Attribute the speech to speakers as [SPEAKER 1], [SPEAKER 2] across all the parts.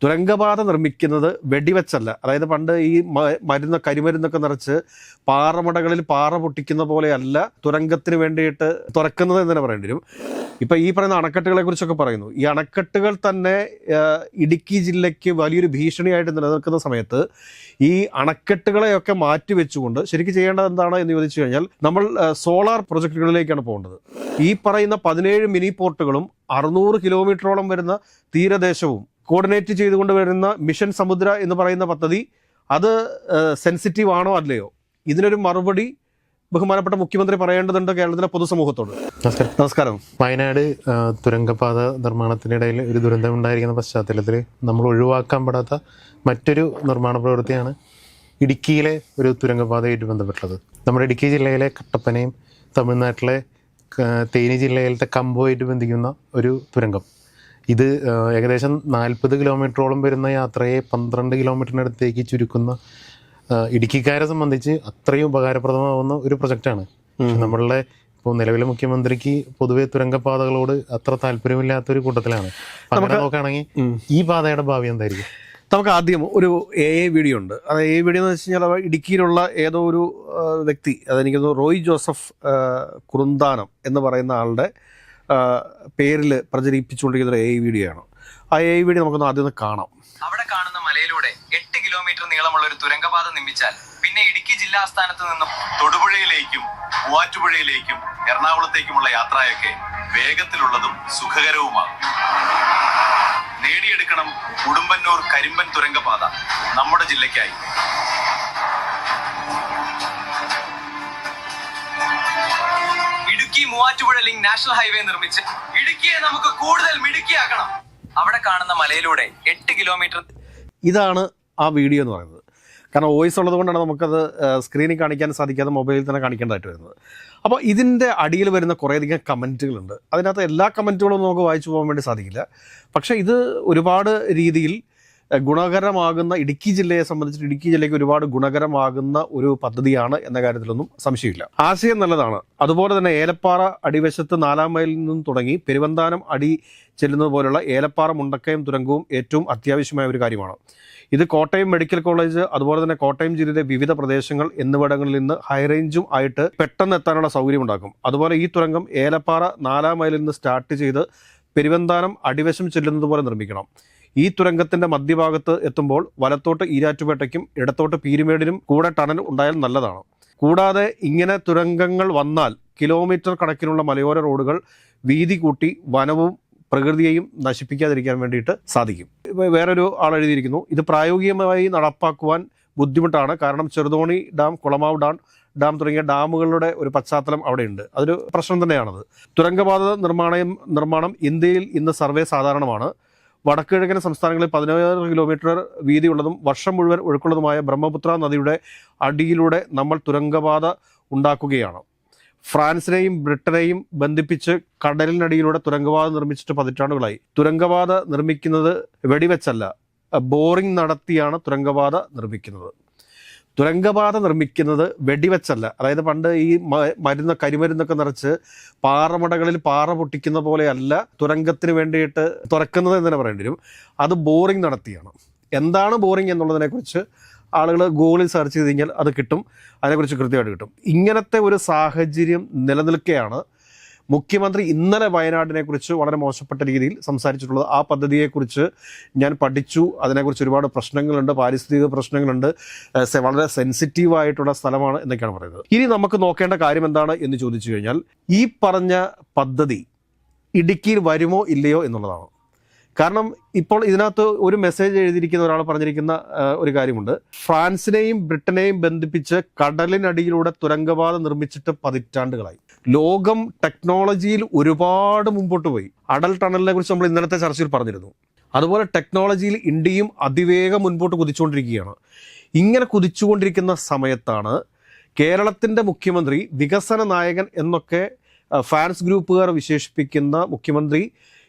[SPEAKER 1] തുരങ്കപാത നിർമ്മിക്കുന്നത് വെടിവെച്ചല്ല. അതായത് പണ്ട് ഈ കരിമരുന്നൊക്കെ നിറച്ച് പാറമടകളിൽ പാറ പൊട്ടിക്കുന്ന പോലെയല്ല തുരങ്കത്തിന് വേണ്ടിയിട്ട് തുറക്കുന്നത് എന്ന് തന്നെ പറയേണ്ടി വരും. ഇപ്പം ഈ പറയുന്ന അണക്കെട്ടുകളെ കുറിച്ചൊക്കെ പറയുന്നു. ഈ അണക്കെട്ടുകൾ തന്നെ ഇടുക്കി ജില്ലയ്ക്ക് വലിയൊരു ഭീഷണിയായിട്ട് നിലനിൽക്കുന്ന സമയത്ത് ഈ അണക്കെട്ടുകളെയൊക്കെ മാറ്റിവെച്ചുകൊണ്ട് ശരിക്കും ചെയ്യേണ്ടത് എന്താണ് എന്ന് ചോദിച്ചു കഴിഞ്ഞാൽ നമ്മൾ സോളാർ പ്രൊജക്ടുകളിലേക്കാണ് പോകേണ്ടത്. ഈ പറയുന്ന 17 മിനി പോർട്ടുകളും 600 കിലോമീറ്ററോളം വരുന്ന തീരദേശവും കോർഡിനേറ്റ് ചെയ്തുകൊണ്ട് വരുന്ന മിഷൻ സമുദ്ര എന്ന് പറയുന്ന പദ്ധതി അത് സെൻസിറ്റീവ് ആണോ അല്ലയോ? ഇതിനൊരു മറുപടി ബഹുമാനപ്പെട്ട മുഖ്യമന്ത്രി പറയേണ്ടതുണ്ട് കേരളത്തിലെ പൊതുസമൂഹത്തോട്. നമസ്കാരം.
[SPEAKER 2] വയനാട് തുരങ്കപാത നിർമ്മാണത്തിനിടയിൽ ഒരു ദുരന്തം ഉണ്ടായിരിക്കുന്ന പശ്ചാത്തലത്തിൽ നമ്മൾ ഒഴിവാക്കാൻ പെടാത്ത മറ്റൊരു നിർമ്മാണ പ്രവൃത്തിയാണ് ഇടുക്കിയിലെ ഒരു തുരങ്കപാതയായിട്ട് ബന്ധപ്പെട്ടത്. നമ്മുടെ ഇടുക്കി ജില്ലയിലെ കട്ടപ്പനയും തമിഴ്നാട്ടിലെ തേനി ജില്ലയിലത്തെ കമ്പുമായിട്ട് ബന്ധിക്കുന്ന ഒരു തുരങ്കം. ഇത് ഏകദേശം 40 കിലോമീറ്ററോളം വരുന്ന യാത്രയെ 12 കിലോമീറ്ററിനടുത്തേക്ക് ചുരുക്കുന്ന ഇടുക്കിക്കാരെ സംബന്ധിച്ച് അത്രയും ഉപകാരപ്രദമാവുന്ന ഒരു പ്രൊജക്റ്റാണ്. നമ്മളുടെ ഇപ്പോൾ നിലവിലെ മുഖ്യമന്ത്രിക്ക് പൊതുവെ തുരങ്കപാതകളോട് അത്ര താല്പര്യമില്ലാത്തൊരു കൂട്ടത്തിലാണ്. അങ്ങനെ നോക്കുകയാണെങ്കിൽ ഈ പാതയുടെ ഭാവി എന്തായിരിക്കും?
[SPEAKER 1] നമുക്ക് ആദ്യം ഒരു AI വീഡിയോ ഉണ്ട്. അത് AI വീഡിയോ എന്ന് വെച്ച് കഴിഞ്ഞാൽ ഇടുക്കിയിലുള്ള ഏതോ ഒരു വ്യക്തി, അതെനിക്ക് റോയ് ജോസഫ് കുറുന്താനം എന്ന് പറയുന്ന ആളുടെ പേരിൽ പ്രചരിപ്പിച്ചുകൊണ്ടിരിക്കുന്ന ഒരു AI വീഡിയോ ആണ്. ആ AI വീഡിയോ നമുക്കൊന്ന് ആദ്യം ഒന്ന് കാണാം.
[SPEAKER 3] അവിടെ കാണുന്ന മലയിലൂടെ 8 കിലോമീറ്റർ നീളമുള്ള ഒരു തുരങ്കപാത നിർമ്മിച്ചാൽ പിന്നെ ഇടുക്കി ജില്ലാ ആസ്ഥാനത്ത് നിന്നും തൊടുപുഴയിലേക്കും മൂവാറ്റുപുഴയിലേക്കും എറണാകുളത്തേക്കുമുള്ള യാത്രയൊക്കെ വേഗത്തിലുള്ളതും സുഖകരവുമാകും. നേടിയെടുക്കണം ഉടുമ്പന്നൂർ കരിമ്പൻ തുരങ്കപാത നമ്മുടെ ജില്ലയ്ക്കായി. Idukki Muvattupuzha link national highway നിർമ്മിച്ച് ഇടുക്കിയെ നമുക്ക് കൂടുതൽ മിടുക്കിയാക്കണം. അവിടെ കാണുന്ന മലയിലൂടെ 8 കിലോമീറ്റർ.
[SPEAKER 1] ഇതാണ് ആ വീഡിയോ എന്ന് പറയുന്നത്. കാരണം വോയിസ് ഉള്ളത് കൊണ്ടാണ് നമുക്കത് സ്ക്രീനിൽ കാണിക്കാൻ സാധിക്കാതെ മൊബൈലിൽ തന്നെ കാണിക്കേണ്ടതായിട്ട് വരുന്നത്. അപ്പോൾ ഇതിൻ്റെ അടിയിൽ വരുന്ന കുറേയധികം കമൻറ്റുകളുണ്ട്. അതിനകത്ത് എല്ലാ കമൻറ്റുകളും നമുക്ക് വായിച്ചു പോകാൻ വേണ്ടി സാധിക്കില്ല. പക്ഷേ ഇത് ഒരുപാട് രീതിയിൽ ഗുണകരമാകുന്ന, ഇടുക്കി ജില്ലയെ സംബന്ധിച്ചിട്ട് ഇടുക്കി ജില്ലയ്ക്ക് ഒരുപാട് ഗുണകരമാകുന്ന ഒരു പദ്ധതിയാണ് എന്ന കാര്യത്തിലൊന്നും സംശയമില്ല. ആശയം നല്ലതാണ്. അതുപോലെ തന്നെ ഏലപ്പാറ അടിവശത്ത് 4-ാം മൈലിൽ നിന്നും തുടങ്ങി പെരുവന്താനം അടി ചെല്ലുന്നത് പോലുള്ള ഏലപ്പാറ മുണ്ടക്കയം തുരങ്കവും ഏറ്റവും അത്യാവശ്യമായ ഒരു കാര്യമാണ്. ഇത് കോട്ടയം മെഡിക്കൽ കോളേജ്, അതുപോലെ തന്നെ കോട്ടയം ജില്ലയിലെ വിവിധ പ്രദേശങ്ങൾ എന്നിവിടങ്ങളിൽ നിന്ന് ഹൈറേഞ്ചും ആയിട്ട് പെട്ടെന്ന് എത്താനുള്ള സൗകര്യം ഉണ്ടാക്കും. അതുപോലെ ഈ തുരങ്കം ഏലപ്പാറ 4-ാം മൈലിൽ നിന്ന് സ്റ്റാർട്ട് ചെയ്ത് പെരുവന്താനം അടിവശം ചെല്ലുന്നത് പോലെ നിർമ്മിക്കണം. ഈ തുരങ്കത്തിന്റെ മധ്യഭാഗത്ത് എത്തുമ്പോൾ വലത്തോട്ട് ഈരാറ്റുപേട്ടയ്ക്കും ഇടത്തോട്ട് പീരുമേടിനും കൂടെ ടണൽ ഉണ്ടായാൽ നല്ലതാണ്. കൂടാതെ ഇങ്ങനെ തുരങ്കങ്ങൾ വന്നാൽ കിലോമീറ്റർ കണക്കിനുള്ള മലയോര റോഡുകൾ വീതി കൂട്ടി വനവും പ്രകൃതിയെയും നശിപ്പിക്കാതിരിക്കാൻ വേണ്ടിയിട്ട് സാധിക്കും. വേറൊരു ആൾ എഴുതിയിരിക്കുന്നു, ഇത് പ്രായോഗികമായി നടപ്പാക്കുവാൻ ബുദ്ധിമുട്ടാണ്. കാരണം ചെറുതോണി ഡാം, കുളമാവ് ഡാം തുടങ്ങിയ ഡാമുകളുടെ ഒരു പശ്ചാത്തലം അവിടെയുണ്ട്. അതൊരു പ്രശ്നം തന്നെയാണത്. തുരങ്കപാത നിർമ്മാണം ഇന്ത്യയിൽ ഇന്ന് സർവേ സാധാരണമാണ്. വടക്കുകിഴക്കൻ സംസ്ഥാനങ്ങളിൽ 16 കിലോമീറ്റർ വീതിയുള്ളതും വർഷം മുഴുവൻ ഒഴുക്കുള്ളതുമായ ബ്രഹ്മപുത്ര നദിയുടെ അടിയിലൂടെ നമ്മൾ തുരങ്കപാത ഉണ്ടാക്കുകയാണ്. ഫ്രാൻസിനെയും ബ്രിട്ടനെയും ബന്ധിപ്പിച്ച് കടലിനടിയിലൂടെ തുരങ്കപാത നിർമ്മിച്ചിട്ട് 10 പതിറ്റാണ്ടുകളായി. തുരങ്കപാത നിർമ്മിക്കുന്നത് വെടിവെച്ചല്ല, ബോറിംഗ് നടത്തിയാണ് തുരങ്കപാത നിർമ്മിക്കുന്നത്. തുരങ്കപാത നിർമ്മിക്കുന്നത് വെടിവെച്ചല്ല. അതായത് പണ്ട് ഈ കരിമരുന്നൊക്കെ നിറച്ച് പാറമടകളിൽ പാറ പൊട്ടിക്കുന്ന പോലെയല്ല തുരങ്കത്തിന് വേണ്ടിയിട്ട് തുറക്കുന്നത് എന്ന് തന്നെ പറയേണ്ടി വരും. അത് ബോറിംഗ് നടത്തിയാണ്. എന്താണ് ബോറിംഗ് എന്നുള്ളതിനെക്കുറിച്ച് ആളുകൾ ഗൂഗിളിൽ സെർച്ച് ചെയ്ത് കഴിഞ്ഞാൽ അത് കിട്ടും. അതിനെക്കുറിച്ച് കൃത്യമായിട്ട് കിട്ടും. ഇങ്ങനത്തെ ഒരു സാഹചര്യം നിലനിൽക്കെയാണ് മുഖ്യമന്ത്രി ഇന്നലെ വയനാടിനെക്കുറിച്ച് വളരെ മോശപ്പെട്ട രീതിയിൽ സംസാരിച്ചിട്ടുള്ളത്. ആ പദ്ധതിയെക്കുറിച്ച് ഞാൻ പഠിച്ചു. അതിനെക്കുറിച്ച് ഒരുപാട് പ്രശ്നങ്ങളുണ്ട്, പാരിസ്ഥിതിക പ്രശ്നങ്ങളുണ്ട്, വളരെ സെൻസിറ്റീവായിട്ടുള്ള സ്ഥലമാണ് എന്നൊക്കെയാണ് പറയുന്നത്. ഇനി നമുക്ക് നോക്കേണ്ട കാര്യം എന്താണ് എന്ന് ചോദിച്ചു കഴിഞ്ഞാൽ ഈ പറഞ്ഞ പദ്ധതി ഇടുക്കിയിൽ വരുമോ ഇല്ലയോ എന്നുള്ളതാണ്. കാരണം ഇപ്പോൾ ഇതിനകത്ത് ഒരു മെസ്സേജ് എഴുതിയിരിക്കുന്ന ഒരാൾ പറഞ്ഞിരിക്കുന്ന ഒരു കാര്യമുണ്ട്. ഫ്രാൻസിനെയും ബ്രിട്ടനെയും ബന്ധിപ്പിച്ച് കടലിനടിയിലൂടെ തുരങ്കപാത നിർമ്മിച്ചിട്ട് 10 പതിറ്റാണ്ടുകളായി. ലോകം ടെക്നോളജിയിൽ ഒരുപാട് മുമ്പോട്ട് പോയി. അടൽ ടണലിനെ കുറിച്ച് നമ്മൾ ഇന്നലത്തെ ചർച്ചയിൽ പറഞ്ഞിരുന്നു. അതുപോലെ ടെക്നോളജിയിൽ ഇന്ത്യയും അതിവേഗം മുൻപോട്ട് കുതിച്ചുകൊണ്ടിരിക്കുകയാണ്. ഇങ്ങനെ കുതിച്ചുകൊണ്ടിരിക്കുന്ന സമയത്താണ് കേരളത്തിൻ്റെ മുഖ്യമന്ത്രി, വികസന നായകൻ എന്നൊക്കെ ഫാൻസ് ഗ്രൂപ്പുകാർ വിശേഷിപ്പിക്കുന്ന മുഖ്യമന്ത്രി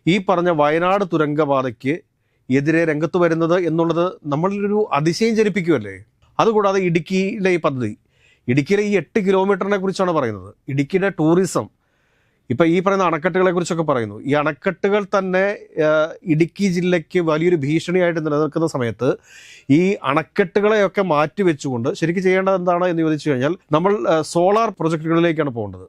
[SPEAKER 1] ഈ പറഞ്ഞ വയനാട് തുരങ്കപാതയ്ക്ക് എതിരെ രംഗത്ത് വരുന്നത് എന്നുള്ളത് നമ്മളിലൊരു അതിശയം ജനിപ്പിക്കുമല്ലേ. അതുകൂടാതെ ഇടുക്കിയിലെ ഈ പദ്ധതി, ഇടുക്കിയിലെ ഈ 8 കിലോമീറ്ററിനെ കുറിച്ചാണ് പറയുന്നത്. ഇടുക്കിയുടെ ടൂറിസം ഇപ്പം ഈ പറയുന്ന അണക്കെട്ടുകളെ കുറിച്ചൊക്കെ പറയുന്നു. ഈ അണക്കെട്ടുകൾ തന്നെ ഇടുക്കി ജില്ലയ്ക്ക് വലിയൊരു ഭീഷണിയായിട്ട് നിലനിൽക്കുന്ന സമയത്ത് ഈ അണക്കെട്ടുകളെയൊക്കെ മാറ്റിവെച്ചുകൊണ്ട് ശരിക്കും ചെയ്യേണ്ടത് എന്താണ് എന്ന് ചോദിച്ചു കഴിഞ്ഞാൽ നമ്മൾ സോളാർ പ്രൊജക്റ്റുകളിലേക്കാണ് പോകേണ്ടത്.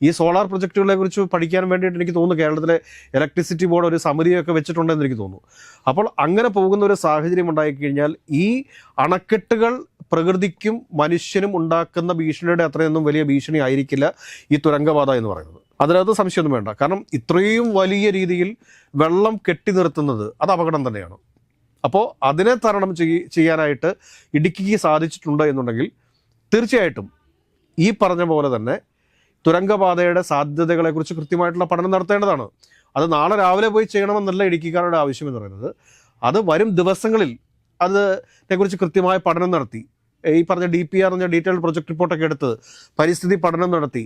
[SPEAKER 1] ഈ സോളാർ പ്രൊജക്റ്റുകളെ കുറിച്ച് പഠിക്കാൻ വേണ്ടിയിട്ട് എനിക്ക് തോന്നുന്നു കേരളത്തിലെ ഇലക്ട്രിസിറ്റി ബോർഡ് ഒരു സമിതിയൊക്കെ വെച്ചിട്ടുണ്ടെന്ന് എനിക്ക് തോന്നുന്നു. അപ്പോൾ അങ്ങനെ പോകുന്ന ഒരു സാഹചര്യം ഉണ്ടായിക്കഴിഞ്ഞാൽ ഈ അണക്കെട്ടുകൾ പ്രകൃതിക്കും മനുഷ്യനും ഉണ്ടാക്കുന്ന ഭീഷണിയുടെ അത്രയൊന്നും വലിയ ഭീഷണി ആയിരിക്കില്ല ഈ തുരങ്കപാത എന്ന് പറയുന്നത്. അതിനകത്ത് സംശയമൊന്നും വേണ്ട. കാരണം ഇത്രയും വലിയ രീതിയിൽ വെള്ളം കെട്ടി നിർത്തുന്നത് അത് അപകടം തന്നെയാണ്. അപ്പോൾ അതിനെ തരണം ചെയ്യാനായിട്ട് ഇടുക്കിക്ക് സാധിച്ചിട്ടുണ്ട് എന്നുണ്ടെങ്കിൽ തീർച്ചയായിട്ടും ഈ പറഞ്ഞ പോലെ തന്നെ തുരങ്കപാതയുടെ സാധ്യതകളെക്കുറിച്ച് കൃത്യമായിട്ടുള്ള പഠനം നടത്തേണ്ടതാണ്. അത് നാളെ രാവിലെ പോയി ചെയ്യണമെന്നല്ല ഇടുക്കിക്കാരുടെ ആവശ്യം എന്ന് പറയുന്നത്. അത് വരും ദിവസങ്ങളിൽ അതിനെക്കുറിച്ച് കൃത്യമായ പഠനം നടത്തി ഈ പറഞ്ഞ DPR എന്ന ഡീറ്റെയിൽഡ് പ്രൊജക്ട് റിപ്പോർട്ടൊക്കെ എടുത്ത് പരിസ്ഥിതി പഠനം നടത്തി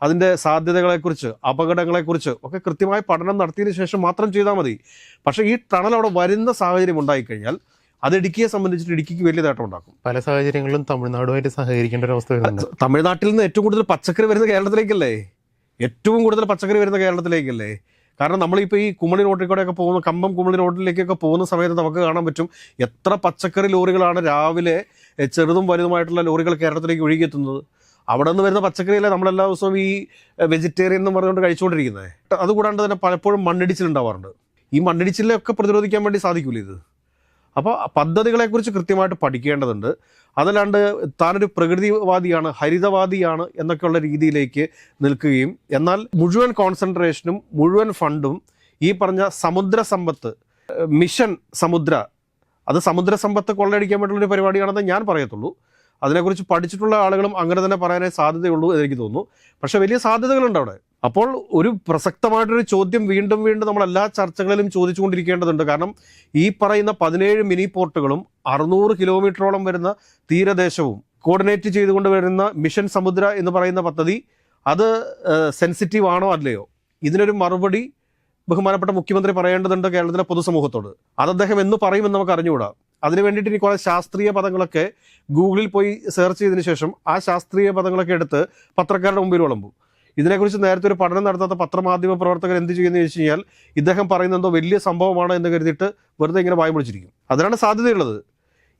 [SPEAKER 1] അതിൻ്റെ സാധ്യതകളെക്കുറിച്ച് അപകടങ്ങളെക്കുറിച്ച് ഒക്കെ കൃത്യമായ പഠനം നടത്തിയതിന് ശേഷം മാത്രം ചെയ്താൽ മതി. പക്ഷേ ഈ ടണൽ അവിടെ വരുന്ന സാഹചര്യം ഉണ്ടായിക്കഴിഞ്ഞാൽ അത് ഇടുക്കിയെ സംബന്ധിച്ചിട്ട് ഇടുക്കിക്ക് വലിയ നേട്ടം ഉണ്ടാക്കും.
[SPEAKER 2] പല സാഹചര്യങ്ങളിലും തമിഴ്നാടുമായിട്ട് സഹകരിക്കേണ്ട ഒരു അവസ്ഥ വരുന്നുണ്ട്.
[SPEAKER 1] തമിഴ്നാട്ടിൽ നിന്ന് ഏറ്റവും കൂടുതൽ പച്ചക്കറി വരുന്ന കേരളത്തിലേക്കല്ലേ? ഏറ്റവും കൂടുതൽ പച്ചക്കറി വരുന്ന കേരളത്തിലേക്കല്ലേ? കാരണം നമ്മളിപ്പോൾ ഈ കുമളി റോഡിൽ കൂടെയൊക്കെ പോകുന്ന കമ്പം കുമളി റോഡിലേക്കൊക്കെ പോകുന്ന സമയത്ത് നമുക്ക് കാണാൻ പറ്റും എത്ര പച്ചക്കറി ലോറികളാണ് രാവിലെ ചെറുതും വലുതുമായിട്ടുള്ള ലോറികൾ കേരളത്തിലേക്ക് ഒഴുകിയെത്തുന്നത്. അവിടെ നിന്ന് വരുന്ന പച്ചക്കറിയല്ലേ നമ്മളെല്ലാ ദിവസവും ഈ വെജിറ്റേറിയൻ എന്ന് പറഞ്ഞുകൊണ്ട് കഴിച്ചുകൊണ്ടിരിക്കുന്നത്. അതുകൂടാണ്ട് തന്നെ പലപ്പോഴും മണ്ണിടിച്ചിലുണ്ടാവാറുണ്ട്. ഈ മണ്ണിടിച്ചിലൊക്കെ പ്രതിരോധിക്കാൻ വേണ്ടി സാധിക്കില്ല ഇത്. അപ്പോൾ പദ്ധതികളെക്കുറിച്ച് കൃത്യമായിട്ട് പഠിക്കേണ്ടതുണ്ട്. അതല്ലാണ്ട് താനൊരു പ്രകൃതിവാദിയാണ്, ഹരിതവാദിയാണ് എന്നൊക്കെയുള്ള രീതിയിലേക്ക് നിൽക്കുകയും എന്നാൽ മുഴുവൻ കോൺസെൻട്രേഷനും മുഴുവൻ ഫണ്ടും ഈ പറഞ്ഞ സമുദ്ര സമ്പത്ത് മിഷൻ സമുദ്ര അത് സമുദ്ര സമ്പത്ത് കൊള്ളയടിക്കാൻ വേണ്ടിയുള്ളൊരു പരിപാടിയാണെന്ന് ഞാൻ പറയത്തുള്ളൂ. അതിനെക്കുറിച്ച് പഠിച്ചിട്ടുള്ള ആളുകളും അങ്ങനെ തന്നെ പറയാനേ സാധ്യതയുള്ളൂ എന്നെനിക്ക് തോന്നുന്നു. പക്ഷേ വലിയ സാധ്യതകളുണ്ട് അവിടെ. അപ്പോൾ ഒരു പ്രസക്തമായിട്ടൊരു ചോദ്യം വീണ്ടും നമ്മൾ എല്ലാ ചർച്ചകളിലും ചോദിച്ചുകൊണ്ടിരിക്കേണ്ടതുണ്ട്. കാരണം ഈ പറയുന്ന 17 മിനി പോർട്ടുകളും 600 കിലോമീറ്ററോളം വരുന്ന തീരദേശവും കോർഡിനേറ്റ് ചെയ്തുകൊണ്ട് വരുന്ന മിഷൻ സമുദ്ര എന്ന് പറയുന്ന പദ്ധതി അത് സെൻസിറ്റീവ് ആണോ അല്ലയോ? ഇതിനൊരു മറുപടി ബഹുമാനപ്പെട്ട മുഖ്യമന്ത്രി പറയേണ്ടതുണ്ട് കേരളത്തിലെ പൊതുസമൂഹത്തോട്. അത് അദ്ദേഹം എന്ന് പറയുമെന്ന് നമുക്ക് അറിഞ്ഞുകൂടാ. അതിന് വേണ്ടിയിട്ട് ഇനി കുറേ ശാസ്ത്രീയ പദങ്ങളൊക്കെ ഗൂഗിളിൽ പോയി സെർച്ച് ചെയ്തതിന് ശേഷം ആ ശാസ്ത്രീയ പദങ്ങളൊക്കെ എടുത്ത് പത്രക്കാരുടെ മുമ്പിൽ വിളമ്പും. ഇതിനെക്കുറിച്ച് നേരത്തെ ഒരു പഠനം നടത്താത്ത പത്രമാധ്യമ പ്രവർത്തകർ എന്ത് ചെയ്യുമെന്ന് ചോദിച്ചു കഴിഞ്ഞാൽ ഇദ്ദേഹം പറയുന്നത് എന്തോ വലിയ സംഭവമാണ് എന്ന് കരുതിയിട്ട് വെറുതെ ഇങ്ങനെ വായി വിളിച്ചിരിക്കും. അതിനാണ് സാധ്യതയുള്ളത്.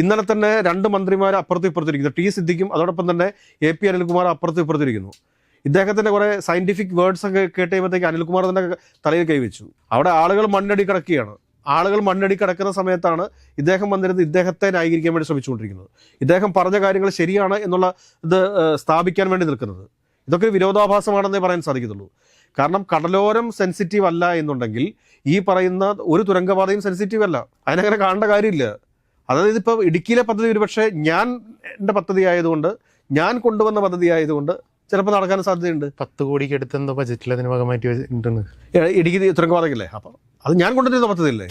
[SPEAKER 1] ഇന്നലെ തന്നെ 2 മന്ത്രിമാർ അപ്പുറത്തും ഇപ്പുറത്തിരിക്കുന്നു. T. സിദ്ദിഖും അതോടൊപ്പം തന്നെ AP അനിൽകുമാർ അപ്പുറത്തും ഇപ്പുറത്തിരിക്കുന്നു. ഇദ്ദേഹത്തിൻ്റെ കുറേ സയൻറ്റിഫിക് വേർഡ്സ് ഒക്കെ കേട്ട് കഴിയുമ്പോഴത്തേക്ക് അനിൽകുമാർ തന്നെ തലയിൽ കൈവച്ചു. അവിടെ ആളുകൾ മണ്ണടി കിടക്കുകയാണ്. ആളുകൾ മണ്ണടി കിടക്കുന്ന സമയത്താണ് ഇദ്ദേഹം വന്നിരുന്നത് ഇദ്ദേഹത്തെ ന്യായീകരിക്കാൻ വേണ്ടി ശ്രമിച്ചുകൊണ്ടിരിക്കുന്നത്. ഇദ്ദേഹം പറഞ്ഞ കാര്യങ്ങൾ ശരിയാണ് എന്നുള്ള ഇത് സ്ഥാപിക്കാൻ വേണ്ടി നിൽക്കുന്നത്. ഇതൊക്കെ വിരോധാഭാസമാണെന്നേ പറയാൻ സാധിക്കത്തുള്ളൂ. കാരണം കടലോരം സെൻസിറ്റീവ് അല്ല എന്നുണ്ടെങ്കിൽ ഈ പറയുന്ന ഒരു തുരങ്കപാതയും സെൻസിറ്റീവ് അല്ല. അതിനങ്ങനെ കാണേണ്ട കാര്യമില്ല. അതായത് ഇപ്പോൾ ഇടുക്കിയിലെ പദ്ധതി ഒരുപക്ഷെ എൻ്റെ പദ്ധതി ആയതുകൊണ്ട് ഞാൻ കൊണ്ടുവന്ന പദ്ധതി ആയതുകൊണ്ട് ചിലപ്പോൾ നടക്കാൻ സാധ്യതയുണ്ട്.
[SPEAKER 2] 10 കോടിക്ക് അടുത്ത് എന്തോ ബജറ്റിൽ അതിന് വക മാറ്റി വെച്ചിട്ടുണ്ട്
[SPEAKER 1] ഇടുക്കി തുരങ്കപാതയ്ക്കല്ലേ. അപ്പോൾ അത് ഞാൻ കൊണ്ടുവരുന്ന പദ്ധതിയല്ലേ?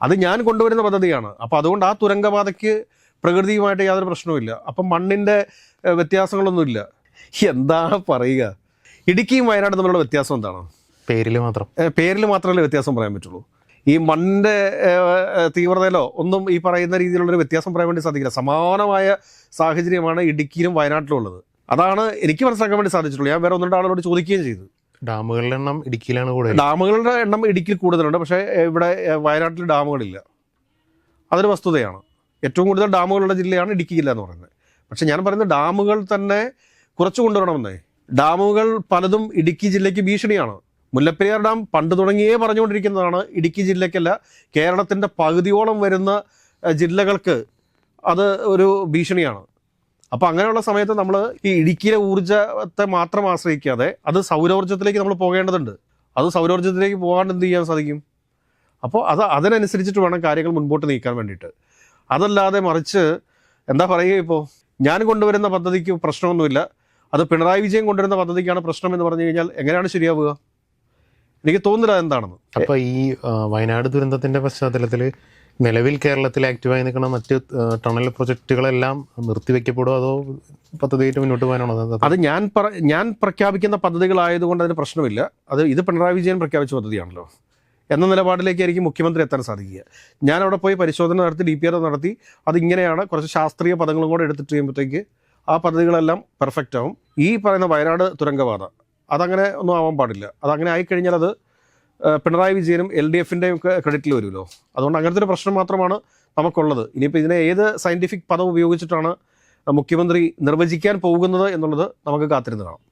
[SPEAKER 1] അത് ഞാൻ കൊണ്ടുവരുന്ന പദ്ധതിയാണ്. അപ്പോൾ അതുകൊണ്ട് ആ തുരങ്കപാതയ്ക്ക് പ്രകൃതിയുമായിട്ട് യാതൊരു പ്രശ്നവുമില്ല. അപ്പം മണ്ണിൻ്റെ വ്യത്യാസങ്ങളൊന്നുമില്ല. എന്താണ് പറയുക? ഇടുക്കിയും വയനാടും തമ്മിലുള്ള വ്യത്യാസം എന്താണ്?
[SPEAKER 2] പേരിൽ
[SPEAKER 1] മാത്രമല്ലേ വ്യത്യാസം പറയാൻ പറ്റുള്ളൂ. ഈ മണ്ണിൻ്റെ തീവ്രതയിലോ ഒന്നും ഈ പറയുന്ന രീതിയിലുള്ളൊരു വ്യത്യാസം പറയാൻ വേണ്ടി സാധിക്കില്ല. സമാനമായ സാഹചര്യമാണ് ഇടുക്കിയിലും വയനാട്ടിലും ഉള്ളത്. അതാണ് എനിക്ക് മനസ്സിലാക്കാൻ വേണ്ടി സാധിച്ചിട്ടുള്ളൂ. ഞാൻ വേറെ 1-2 ആളോട് ചോദിക്കുകയും ചെയ്തു.
[SPEAKER 2] ഡാമുകളുടെ എണ്ണം ഇടുക്കിയിലാണ് കൂടുതൽ.
[SPEAKER 1] ഡാമുകളുടെ എണ്ണം ഇടുക്കിയിൽ കൂടുതലുണ്ട്. പക്ഷേ ഇവിടെ വയനാട്ടിൽ ഡാമുകളില്ല. അതൊരു വസ്തുതയാണ്. ഏറ്റവും കൂടുതൽ ഡാമുകളുള്ള ജില്ലയാണ് ഇടുക്കി ജില്ല എന്ന് പറയുന്നത്. പക്ഷേ ഞാൻ പറയുന്നത് ഡാമുകൾ തന്നെ കുറച്ച് കൊണ്ടുവരണമെന്നേ. ഡാമുകൾ പലതും ഇടുക്കി ജില്ലയ്ക്ക് ഭീഷണിയാണ്. മുല്ലപ്പെരിയാർ ഡാം പണ്ട് തുടങ്ങിയേ പറഞ്ഞുകൊണ്ടിരിക്കുന്നതാണ് ഇടുക്കി ജില്ലയ്ക്കല്ല കേരളത്തിൻ്റെ പകുതിയോളം വരുന്ന ജില്ലകൾക്ക് അത് ഒരു ഭീഷണിയാണ്. അപ്പോൾ അങ്ങനെയുള്ള സമയത്ത് നമ്മൾ ഈ ഇടുക്കിയിലെ ഊർജ്ജത്തെ മാത്രം ആശ്രയിക്കാതെ അത് സൗരോർജ്ജത്തിലേക്ക് നമ്മൾ പോകേണ്ടതുണ്ട്. അത് സൗരോർജ്ജത്തിലേക്ക് പോകാണ്ട് എന്ത് ചെയ്യാൻ സാധിക്കും? അപ്പോൾ അതിനനുസരിച്ചിട്ട് വേണം കാര്യങ്ങൾ മുൻപോട്ട് നീക്കാൻ വേണ്ടിയിട്ട്. അതല്ലാതെ മറിച്ച് എന്താ പറയുക, ഇപ്പോൾ ഞാൻ കൊണ്ടുവരുന്ന പദ്ധതിക്ക് പ്രശ്നമൊന്നുമില്ല, അത് പിണറായി വിജയൻ കൊണ്ടുവരുന്ന പദ്ധതിക്കാണ് പ്രശ്നം എന്ന് പറഞ്ഞു കഴിഞ്ഞാൽ എങ്ങനെയാണ് ശരിയാവുക? എനിക്ക് തോന്നുന്നില്ല എന്താണെന്ന്.
[SPEAKER 2] അപ്പോൾ ഈ വയനാട് ദുരന്തത്തിൻ്റെ പശ്ചാത്തലത്തിൽ നിലവിൽ കേരളത്തിൽ ആക്റ്റീവായി നിൽക്കുന്ന മറ്റ് ടണൽ പ്രൊജക്റ്റുകളെല്ലാം നിർത്തിവെക്കപ്പെടുമോ അതോ പദ്ധതിയായിട്ട് മുന്നോട്ട് പോകാനാണോ?
[SPEAKER 1] അത് ഞാൻ പ്രഖ്യാപിക്കുന്ന പദ്ധതികളായതുകൊണ്ട് അതിന് പ്രശ്നമില്ല. ഇത് പിണറായി വിജയൻ പ്രഖ്യാപിച്ച പദ്ധതിയാണല്ലോ എന്ന നിലപാടിലേക്കായിരിക്കും മുഖ്യമന്ത്രി എത്താൻ സാധിക്കുക. ഞാൻ അവിടെ പോയി പരിശോധന നടത്തി DPR നടത്തി അതിങ്ങനെയാണ് കുറച്ച് ശാസ്ത്രീയ പദങ്ങളും കൂടെ എടുത്തിട്ട് കഴിയുമ്പോഴത്തേക്ക് ആ പദ്ധതികളെല്ലാം പെർഫെക്റ്റ് ആവും. ഈ പറയുന്ന വയനാട് തുരങ്കപാത അതങ്ങനെ ഒന്നും ആവാൻ പാടില്ല. അതങ്ങനെ ആയിക്കഴിഞ്ഞാൽ അത് പിണറായി വിജയനും LDFൻ്റെയും ഒക്കെ ക്രെഡിറ്റിൽ വരുമല്ലോ. അതുകൊണ്ട് അങ്ങനത്തെ ഒരു പ്രശ്നം മാത്രമാണ് നമുക്കുള്ളത്. ഇനിയിപ്പോൾ ഇതിനെ ഏത് സയൻറ്റിഫിക് പദം ഉപയോഗിച്ചിട്ടാണ് മുഖ്യമന്ത്രി നിർവചിക്കാൻ പോകുന്നത് എന്നുള്ളത് നമുക്ക് കാത്തിരുന്ന് കാണാം.